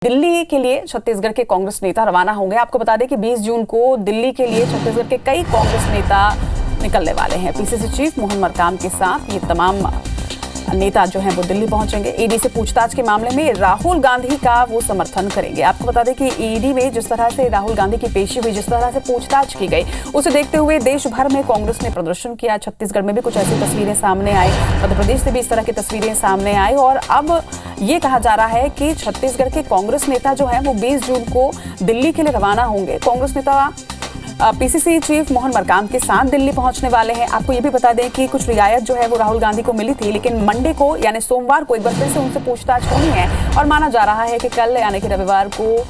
दिल्ली के लिए छत्तीसगढ़ के कांग्रेस नेता रवाना होंगे। आपको बता दें कि 20 जून को दिल्ली के लिए छत्तीसगढ़ के कई कांग्रेस नेता निकलने वाले हैं। पीसीसी चीफ मोहन मरकाम के साथ ये तमाम नेता जो हैं वो दिल्ली पहुंचेंगे। ईडी से पूछताछ के मामले में राहुल गांधी का वो समर्थन करेंगे। आपको बता दें कि ईडी में जिस तरह से राहुल गांधी की पेशी हुई, जिस तरह से पूछताछ की गई, उसे देखते हुए देश भर में कांग्रेस ने प्रदर्शन किया। छत्तीसगढ़ में भी कुछ ऐसी तस्वीरें सामने आई, मध्य प्रदेश से भी इस तरह की तस्वीरें सामने आई और अब ये कहा जा रहा है कि छत्तीसगढ़ के कांग्रेस नेता जो हैं वो 20 जून को दिल्ली के लिए रवाना होंगे। कांग्रेस नेता पीसीसी चीफ मोहन मरकाम के साथ दिल्ली पहुंचने वाले हैं। आपको ये भी बता दें कि कुछ रियायत जो है वो राहुल गांधी को मिली थी, लेकिन मंडे को यानी सोमवार को एक बार फिर से उनसे पूछताछ होनी है और माना जा रहा है कि कल यानी कि रविवार को,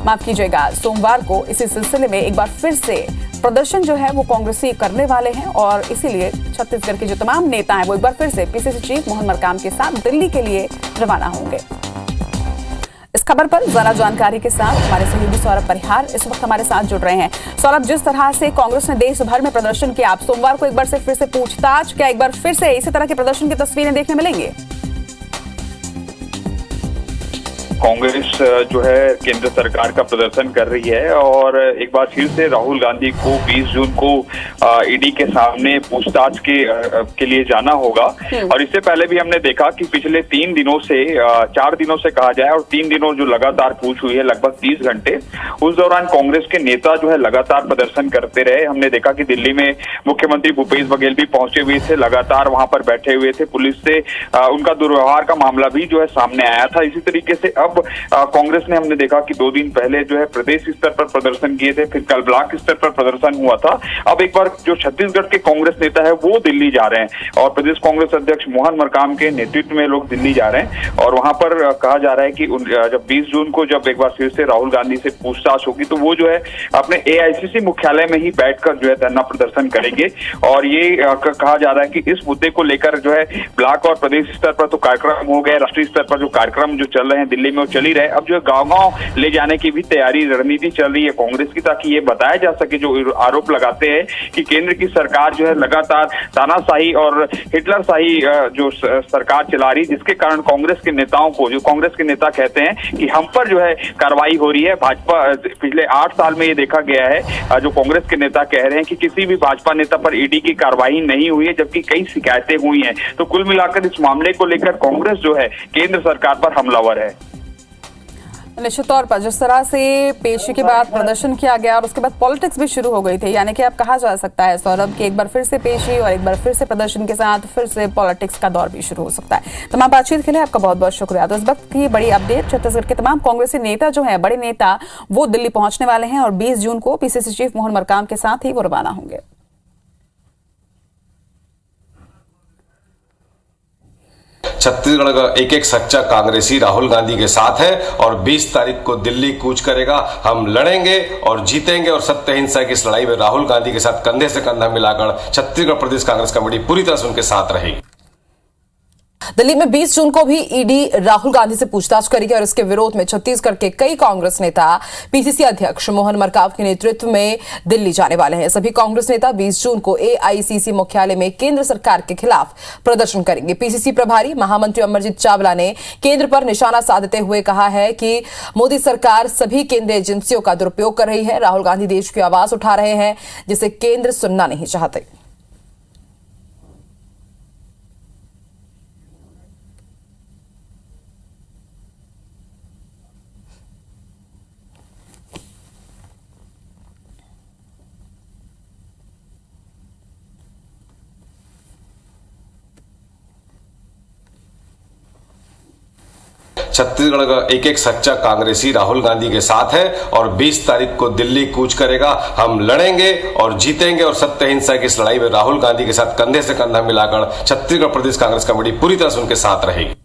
माफ कीजिएगा, सोमवार को इसी सिलसिले में एक बार फिर से प्रदर्शन जो है वो कांग्रेसी करने वाले हैं और इसीलिए छत्तीसगढ़ के जो तमाम नेता हैं वो एक बार फिर से पीसीसी चीफ मोहन मरकाम के साथ दिल्ली के लिए रवाना होंगे। इस खबर पर ज्यादा जानकारी के साथ हमारे सहयोगी सौरभ परिहार इस वक्त हमारे साथ जुड़ रहे हैं। सौरभ, जिस तरह से कांग्रेस ने देश भर में प्रदर्शन किया, आप सोमवार को एक बार से फिर से पूछताछ, क्या एक बार फिर से इसी तरह के प्रदर्शन की तस्वीरें देखने मिलेंगी? कांग्रेस जो है केंद्र सरकार का प्रदर्शन कर रही है और एक बार फिर से राहुल गांधी को 20 जून को ईडी के सामने पूछताछ के लिए जाना होगा। और इससे पहले भी हमने देखा कि पिछले 3 दिनों से 4 दिनों से कहा जाए और 3 दिनों जो लगातार पूछ हुई है, लगभग 30 घंटे, उस दौरान कांग्रेस के नेता जो है लगातार प्रदर्शन करते रहे। हमने देखा कि दिल्ली में मुख्यमंत्री भूपेश बघेल भी पहुंचे हुए थे, लगातार वहां पर बैठे हुए थे। पुलिस से उनका दुर्व्यवहार का मामला भी जो है सामने आया था। इसी तरीके से अब कांग्रेस ने, हमने देखा कि 2 दिन पहले जो है प्रदेश स्तर पर प्रदर्शन किए थे, फिर कल ब्लॉक स्तर पर प्रदर्शन हुआ था। अब एक बार जो छत्तीसगढ़ के कांग्रेस नेता है वो दिल्ली जा रहे हैं और प्रदेश कांग्रेस अध्यक्ष मोहन मरकाम के नेतृत्व में लोग दिल्ली जा रहे हैं और वहां पर कहा जा रहा है कि जब 20 जून को जब एक बार फिर से राहुल गांधी से पूछताछ होगी तो वो जो है अपने एआईसीसी मुख्यालय में ही बैठकर जो है धरना प्रदर्शन करेंगे। और ये कहा जा रहा है कि इस मुद्दे को लेकर जो है ब्लॉक और प्रदेश स्तर पर तो कार्यक्रम हो गए, राष्ट्रीय स्तर पर जो कार्यक्रम जो चल रहे हैं दिल्ली में वो चल ही रहे। अब जो गांव-गांव ले जाने की भी तैयारी, रणनीति चल रही है कांग्रेस की, ताकि ये बताया जा सके, जो आरोप लगाते हैं कि केंद्र की सरकार जो है लगातार तानाशाही और हिटलरशाही जो सरकार चला रही, जिसके कारण कांग्रेस के नेताओं को, जो कांग्रेस के नेता कहते हैं कि हम पर जो है कार्रवाई हो रही है। भाजपा पिछले 8 साल में ये देखा गया है, जो कांग्रेस के नेता कह रहे हैं कि किसी भी भाजपा नेता पर ईडी की कार्रवाई नहीं हुई है, जबकि कई शिकायतें हुई हैं। तो कुल मिलाकर इस मामले को लेकर कांग्रेस जो है केंद्र सरकार पर हमलावर है। निश्चित तौर पर जिस तरह से पेशी के बाद प्रदर्शन किया गया और उसके बाद पॉलिटिक्स भी शुरू हो गई थी, यानी कि अब कहा जा सकता है सौरभ कि एक बार फिर से पेशी और एक बार फिर से प्रदर्शन के साथ फिर से पॉलिटिक्स का दौर भी शुरू हो सकता है। तमाम बातचीत के लिए आपका बहुत बहुत शुक्रिया। तो इस वक्त की बड़ी अपडेट, छत्तीसगढ़ के तमाम कांग्रेसी नेता जो है, बड़े नेता, वो दिल्ली पहुंचने वाले हैं और 20 जून को पीसीसी चीफ मोहन मरकाम के साथ ही वो रवाना होंगे। छत्तीसगढ़ का एक एक सच्चा कांग्रेसी राहुल गांधी के साथ है और 20 तारीख को दिल्ली कूच करेगा। हम लड़ेंगे और जीतेंगे और सत्य अहिंसा की इस लड़ाई में राहुल गांधी के साथ कंधे से कंधा मिलाकर छत्तीसगढ़ प्रदेश कांग्रेस कमेटी पूरी तरह से उनके साथ रहेगी। दिल्ली में 20 जून को भी ईडी राहुल गांधी से पूछताछ करेगी और इसके विरोध में छत्तीसगढ़ के कई कांग्रेस नेता पीसीसी अध्यक्ष मोहन मरकाम के नेतृत्व में दिल्ली जाने वाले हैं। सभी कांग्रेस नेता 20 जून को एआईसीसी मुख्यालय में केंद्र सरकार के खिलाफ प्रदर्शन करेंगे। पीसीसी प्रभारी महामंत्री अमरजीत चावला ने केंद्र पर निशाना साधते हुए कहा है कि मोदी सरकार सभी केंद्रीय एजेंसियों का दुरुपयोग कर रही है। राहुल गांधी देश की आवाज उठा रहे हैं जिसे केंद्र सुनना नहीं चाहते। छत्तीसगढ़ का एक एक सच्चा कांग्रेसी राहुल गांधी के साथ है और 20 तारीख को दिल्ली कूच करेगा। हम लड़ेंगे और जीतेंगे और सत्य अहिंसा की इस लड़ाई में राहुल गांधी के साथ कंधे से कंधा मिलाकर छत्तीसगढ़ प्रदेश कांग्रेस कमेटी पूरी तरह से उनके साथ रहेगी।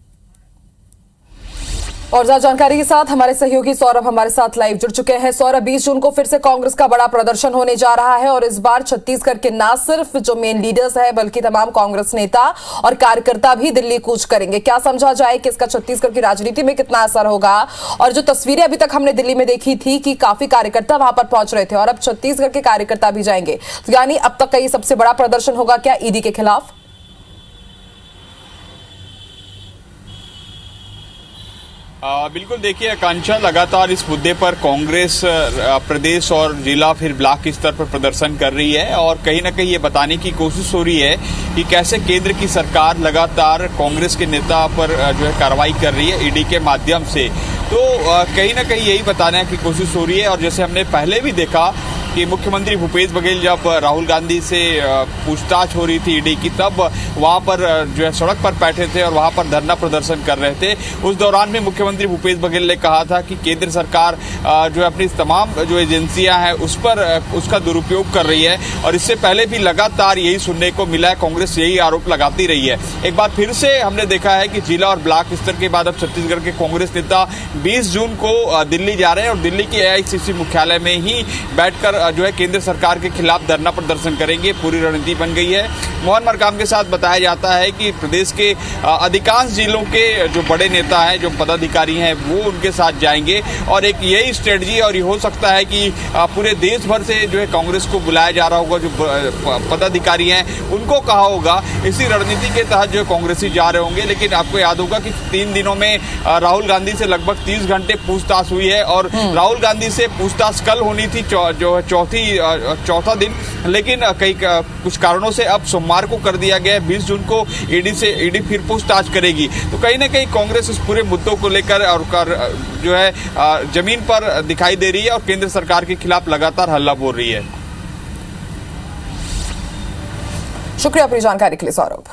और ज्यादा जानकारी के साथ हमारे सहयोगी सौरभ हमारे साथ लाइव जुड़ चुके हैं। सौरभ, 20 जून को फिर से कांग्रेस का बड़ा प्रदर्शन होने जा रहा है और इस बार छत्तीसगढ़ के न सिर्फ जो मेन लीडर्स है बल्कि तमाम कांग्रेस नेता और कार्यकर्ता भी दिल्ली कूच करेंगे। क्या समझा जाए कि इसका छत्तीसगढ़ की राजनीति में कितना असर होगा? और जो तस्वीरें अभी तक हमने दिल्ली में देखी थी कि काफी कार्यकर्ता वहां पर पहुंच रहे थे और अब छत्तीसगढ़ के कार्यकर्ता भी जाएंगे, तो यानी अब तक का ये सबसे बड़ा प्रदर्शन होगा क्या ईडी के खिलाफ? बिल्कुल, देखिए आकांक्षा, लगातार इस मुद्दे पर कांग्रेस प्रदेश और जिला फिर ब्लॉक के स्तर पर प्रदर्शन कर रही है और कहीं ना कहीं ये बताने की कोशिश हो रही है कि कैसे केंद्र की सरकार लगातार कांग्रेस के नेता पर जो है कार्रवाई कर रही है ईडी के माध्यम से। तो कहीं ना कहीं यही बताने की कोशिश हो रही है। और जैसे हमने पहले भी देखा कि मुख्यमंत्री भूपेश बघेल जब राहुल गांधी से पूछताछ हो रही थी ईडी की, तब वहां पर जो है सड़क पर बैठे थे और वहां पर धरना प्रदर्शन कर रहे थे। उस दौरान में मुख्यमंत्री भूपेश बघेल ने कहा था कि केंद्र सरकार जो है अपनी तमाम जो एजेंसियां हैं उस पर उसका दुरुपयोग कर रही है। और इससे पहले भी लगातार यही सुनने को मिला है, कांग्रेस यही आरोप लगाती रही है। एक बार फिर से हमने देखा है कि जिला और ब्लॉक स्तर के बाद अब छत्तीसगढ़ के कांग्रेस नेता 20 जून को दिल्ली जा रहे हैं और दिल्ली की AICC मुख्यालय में ही बैठकर जो है केंद्र सरकार के खिलाफ धरना प्रदर्शन करेंगे। पूरी रणनीति बन गई है। मोहन मरकाम के साथ बताया जाता है कि प्रदेश के अधिकांश जिलों के जो बड़े नेता हैं, जो पदाधिकारी हैं, वो उनके साथ जाएंगे और एक यही स्ट्रेटजी और ये हो सकता है कि पूरे देश भर से जो है कांग्रेस को बुलाया जा रहा होगा, जो पदाधिकारी हैं उनको कहा होगा। इसी रणनीति के तहत जो कांग्रेसी जा रहे होंगे। लेकिन आपको याद होगा कि 3 दिनों में राहुल गांधी से लगभग 30 घंटे पूछताछ हुई है और राहुल गांधी से पूछताछ कल होनी थी, जो चौथा दिन, लेकिन कुछ कारणों से अब सोमवार को कर दिया गया। 20 जून को ईडी फिर पूछताछ करेगी। तो कहीं ना कहीं कांग्रेस इस पूरे मुद्दों को लेकर और जो है जमीन पर दिखाई दे रही है और केंद्र सरकार के खिलाफ लगातार हल्ला बोल रही है। शुक्रिया अपनी जानकारी के लिए सौरभ।